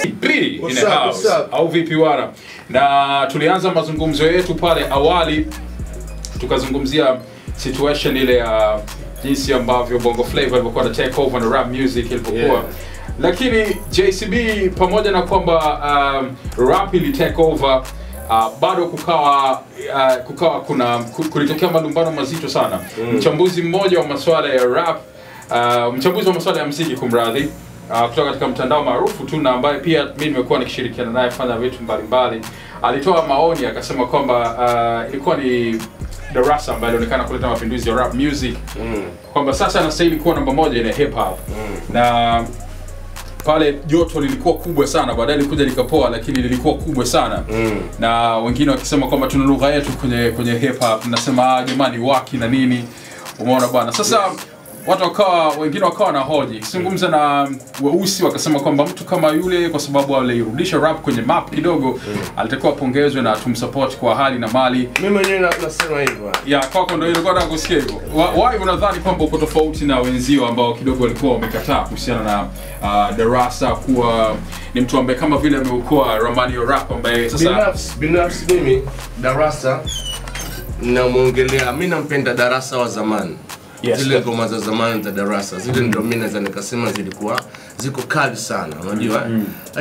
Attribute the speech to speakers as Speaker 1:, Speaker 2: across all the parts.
Speaker 1: B in the house. Au vipi wana? Na tulianza mazungumzo yetu pale awali tukazungumzia situation ile ya jinsi ambavyo Bongo Flava ilikuwa na take over na rap music ilipokuwa. Lakini JCB pamoja na kwamba rap ili take over bado kukawa kulitokea malumbano mazito sana. Mchambuzi mmoja wa masuala ya rap, mchambuzi wa masuala ya muziki kumradhi, kutoka katika mtandao maarufu tu na ambaye pia mimi nimekuwa nikishirikiana naye kufanya vitu mbalimbali, alitoa maoni akasema kwamba ilikuwa ni Darasa ambaye alionekana kuleta mapinduzi ya rap music, kwamba sasa anastahili kuwa namba 1 in hip hop. Na pale joto lilikuwa kubwa sana, baadaye likuja likapoa, lakini lilikuwa kubwa sana. Na wengine wakisema kwamba tuna lugha yetu kwenye hip hop, tunasema jamani waki na nini, umeona bwana. Sasa watu wengine wakawa na hoji, kizungumza na weusi wakasema kwamba mtu kama yule kwa sababu alirudisha rap kwenye map kidogo, alitakiwa pongezwe na tumsupport kwa hali na mali.
Speaker 2: Mimi mwenyewe nasema hivyo.
Speaker 1: Ya kwako ndio ilikuwa nataka kusikia hivyo. Why unadhani kwamba uko tofauti na wenzio ambao kidogo walikuwa wamekataa kuhusiana na Darasa kuwa ni mtu ambaye kama vile ameokoa ramani ya rap ambaye sasa
Speaker 2: binafsi mimi Darasa namuongelea, mimi nampenda Darasa wa zamani. Zile ngoma za zamani za Darasa zile ndio mimi naweza nikasema ziko kali sana, unajua.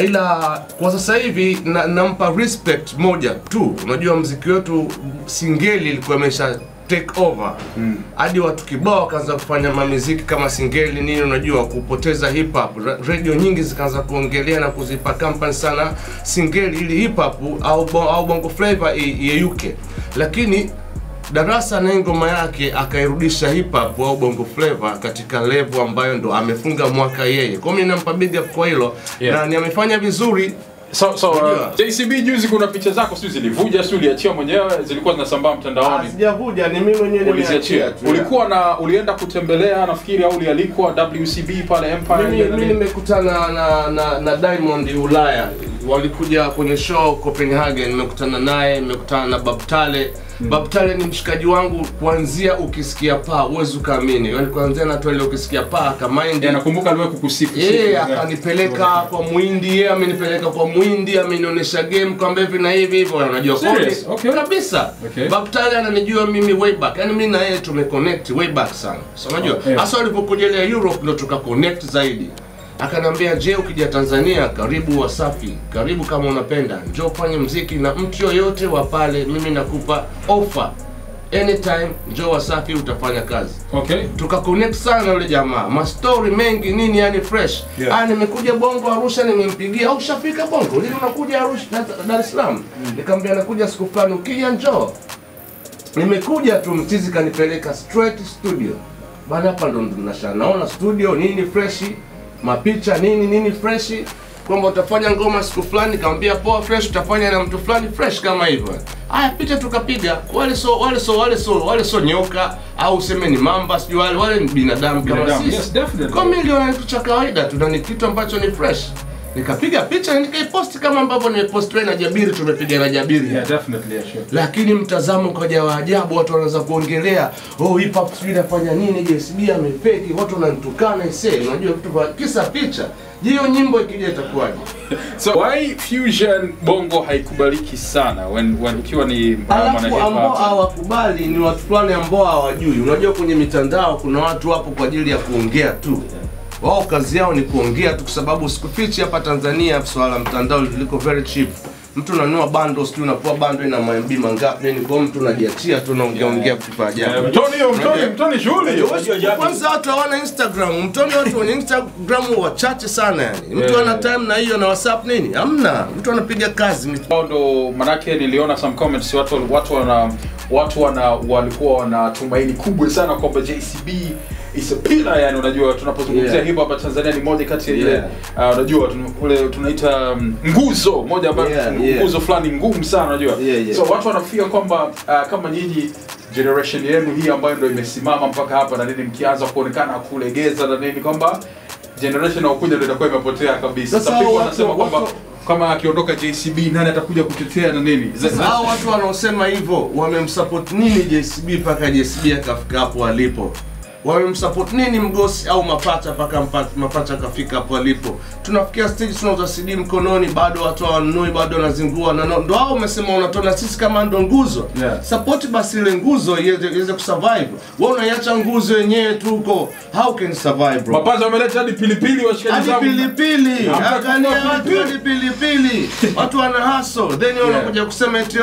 Speaker 2: Ila kwa sasa hivi nampa respect moja tu, unajua muziki wetu singeli ilikuwa imesha take over. Hadi watu kibao wakaanza kufanya muziki kama singeli nini, unajua kupoteza hip hop. Radio nyingi zikaanza kuongelea na kuzipa kampani sana singeli ili hip hop au Bongo Flava yeyuke. Lakini Darasa na ngoma yake akairudisha hip hop au Bongo Flava katika level ambayo ndo amefunga mwaka yeye. Kwa mimi nampa big up kwa hilo, na ni amefanya vizuri.
Speaker 1: JCB juzi kuna picha zako sio zilivuja, sio uliachia mwenyewe, zilikuwa zinasambaa mtandaoni?
Speaker 2: Sijavuja, ni mimi mwenyewe nimeachia tu.
Speaker 1: Ulikuwa ulienda kutembelea nafikiri au ulialikwa WCB pale Empire?
Speaker 2: Mimi nimekutana na Diamond Ulaya. Walikuja kwenye show Copenhagen, nimekutana naye, nimekutana na Babtale. Babtale ni mshikaji wangu kuanzia ukisikia paa uweze ukaamini. Yaani kuanzia na toile ukisikia paa kama mind.
Speaker 1: Nakumbuka aliwahi kukusifu.
Speaker 2: Akanipeleka kwa Muhindi, amenipeleka kwa Muhindi, amenionyesha game kwamba hivi na hivi hivyo, unajua kabisa. Babtale ananijua mimi way back. Yaani mimi na yeye tumeconnect way back sana. So unajua hasa alipokuja Europe ndo tukaconnect zaidi. Akanambia, "Je, ukija Tanzania karibu Wasafi, karibu kama unapenda, njoo fanye muziki na mtu yoyote wa pale, mimi nakupa offer. Anytime njoo Wasafi utafanya kazi." Tukaconnect sana yule jamaa. Ma story mengi nini yani fresh. Nimekuja Bongo Arusha, nimempigia, "Au ushafika Bongo? Lini unakuja Arusha Dar es Salaam?" Nikamwambia nakuja siku fulani, ukija njoo. Nimekuja tu, mtizi kanipeleka straight studio. Bana hapa ndo naona studio nini fresh, mapicha nini fresh, kwamba utafanya ngoma siku fulani, kaambia poa fresh utafanya na mtu fulani fresh kama hivyo. Haya picha tukapiga, wale so nyoka au useme ni mamba, sio wale ni binadamu kama sisi. Kwa milioni cha kawaida tu, ni kitu ambacho ni fresh. Nikapiga picha nikaipost kama ambavyo nimepost na Jabiri, tumepiga na Jabiri. Lakini mtazamo ukaja wa ajabu, watu wanaanza kuongelea, hip hop sijui inafanya nini, JCB amefeki, watu wananitukana unajua vitu kwa kisa picha. Hiyo nyimbo ikija itakuwaje?
Speaker 1: So why fusion Bongo haikubaliki sana when ukiwa ni
Speaker 2: ambao hawakubali ni watu fulani ambao hawajui. Unajua kwenye mitandao kuna watu hapo kwa ajili ya kuongea tu. Wao kazi yao ni kuongea tu, kwa sababu sikufichi hapa Tanzania swala mtandao liko very cheap. Mtu unanunua bundles tu, unapoa bundle ina MB mangapi, ni kwa mtu unajiachia tu unaongea vitu ajabu.
Speaker 1: Mtoni shughuli.
Speaker 2: Kwanza watu hawana Instagram, watu wenye Instagram wachache sana yani. Mtu ana time na hiyo na WhatsApp nini? Hamna. Mtu anapiga kazi.
Speaker 1: Ndo manake niliona some comments watu walikuwa wanatumaini kubwa sana kwamba JCB is a pillar, yani unajua tunapozungumzia hip hop Tanzania ni moja kati ya ile unajua tunaita nguzo moja ambayo nguzo fulani ngumu sana unajua. So watu wanafia kwamba kama nyinyi generation yenu hii ambayo ndio imesimama mpaka hapa na nini, mkianza kuonekana kulegeza na nini, kwamba generation inayokuja ndio itakuwa imepotea kabisa. Sasa people wanasema kwamba kama akiondoka JCB nani atakuja kutetea na nini?
Speaker 2: Hao watu wanaosema hivyo wamemsupport nini JCB mpaka JCB akafika hapo alipo? wamemsupport nini Mgosi au Mapacha mpaka Mapacha kafika hapo alipo. Tunafikia stage tunauza CD mkononi, bado watu wanunui, bado wanazingua, na ndo hao umesema unatona sisi kama ndo nguzo. Support basi ile nguzo iweze kusurvive. Wewe unaiacha nguzo yenyewe tu huko, how can survive bro?
Speaker 1: Mapacha wameleta hadi pilipili washikaji zangu.
Speaker 2: Hadi pilipili. Angalia watu hadi pilipili. Watu wana hustle. Then wanakuja kusema eti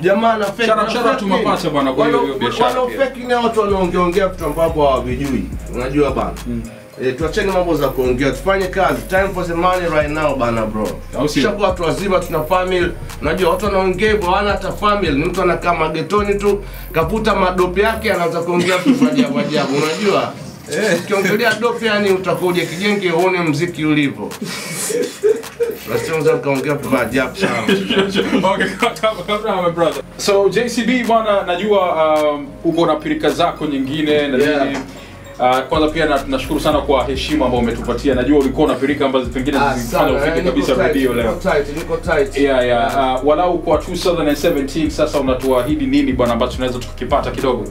Speaker 2: jamaa na fake.
Speaker 1: Shara tu Mapacha bwana kwa hiyo biashara.
Speaker 2: Wale fake ni watu wanaongea vitu ambavyo hawajui. Unajua bana. Tuacheni mambo za kuongea, tufanye kazi. Time for the money right now bana bro. Shaka watu wazima tuna family. Unajua watu wanaongea hivyo hawana hata family. Ni mtu anakaa magetoni tu, kaputa madope yake anaanza kuongea tu kwa ajabu. Unajua? Ukiongelea dope yani utakuja kijenge uone muziki ulivyo. Lazima kaongea kwa ajabu sana.
Speaker 1: Okay, come brother. So JCB bwana, najua uko na pirika zako nyingine na nini. Kwanza pia tunashukuru sana kwa heshima ambayo umetupatia. Najua ulikuwa na pirika ambazo pengine zilifanya ufike kabisa radio leo.
Speaker 2: Niko tight.
Speaker 1: Yeah. Walau kwa 2017 sasa unatuahidi nini bwana ambacho tunaweza tukipata kidogo?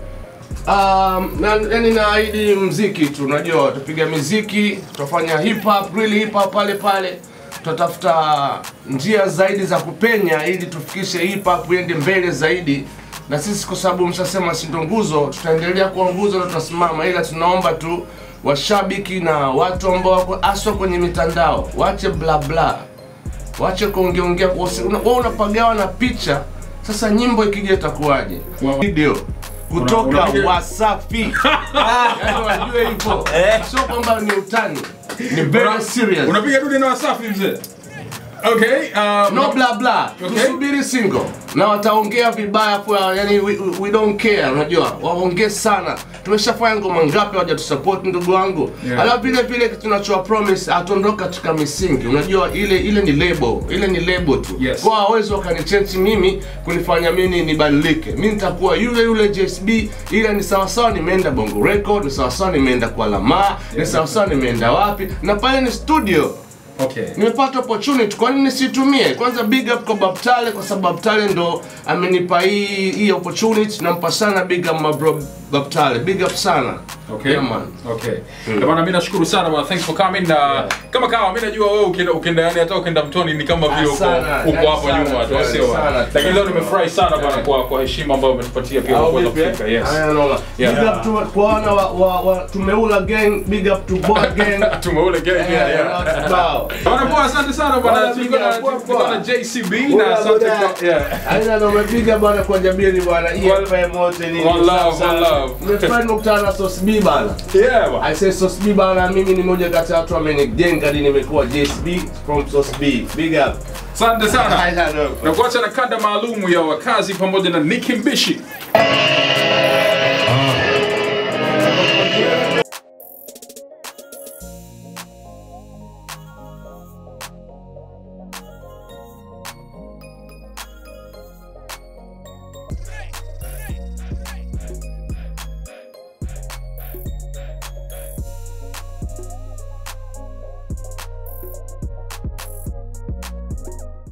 Speaker 2: Yani naahidi muziki tu, unajua tupiga muziki, tutafanya hip hop, really hip hop pale. Tutatafuta njia zaidi za kupenya ili tufikishe hip hop iende mbele zaidi. Na sisi kwa sababu mshasema si ndo nguzo, tutaendelea kuwa nguzo na tutasimama, ila tunaomba tu washabiki na watu ambao wako aswa kwenye mitandao waache bla bla. Waache kuongea. Wewe unapagawa na picha, sasa nyimbo ikija itakuwaje? Video kutoka Wasafi. Yaani wajue hivyo. Sio kwamba ni utani. Ni very serious.
Speaker 1: Unapiga dude na Wasafi mzee? Okay,
Speaker 2: no blah blah. Tusubiri single. Na wataongea vibaya kwa yani we don't care, unajua. Waongee sana. Tumeshafanya ngoma ngapi waje tusupport ndugu wangu. Alafu vile tunachoa promise atondoka katika misingi. Unajua ile ni label. Ile ni label tu. Kwa hawezi wakanichange mimi kunifanya mimi nibadilike. Mimi nitakuwa yule JSB, ila ni sawa nimeenda Bongo Record, ni sawa nimeenda kwa Lama, ni sawa nimeenda wapi. Na pale ni studio.
Speaker 1: Okay.
Speaker 2: Nimepata opportunity, kwa nini nisitumie? Kwanza big up kwa Babtale kwa sababu Babtale ndo amenipa hii opportunity, nampa sana big up my bro Babtale. Big up sana.
Speaker 1: Okay. Yeah, man. Okay. Bwana mimi nashukuru sana bwana. Thanks for coming. Kama kawa mimi najua wewe ukienda yani hata ukienda Mtoni ni kama vile uko hapo nyuma tu sio. Lakini leo nimefurahi sana bwana kwa heshima ambayo umetupatia pia kwa kufika. Yes.
Speaker 2: Big up to kwa wa Tumeula gang, big up to Boy gang.
Speaker 1: Tumeula gang. Bwana poa, asante sana bwana. Tulikuwa na JCB na asante kwa
Speaker 2: aina ndo umepiga bwana kwa Jabiri bwana. EFM wote ni
Speaker 1: love.
Speaker 2: Nimefanya mkutano Sauce B bana.
Speaker 1: Yeah.
Speaker 2: I say Sauce B bana, mimi ni mmoja kati ya watu wamenijenga hadi nimekuwa JSB from Sauce B. Big up.
Speaker 1: Asante sana. Na kuacha na kanda maalumu ya wakazi pamoja na Nicki Mbishi.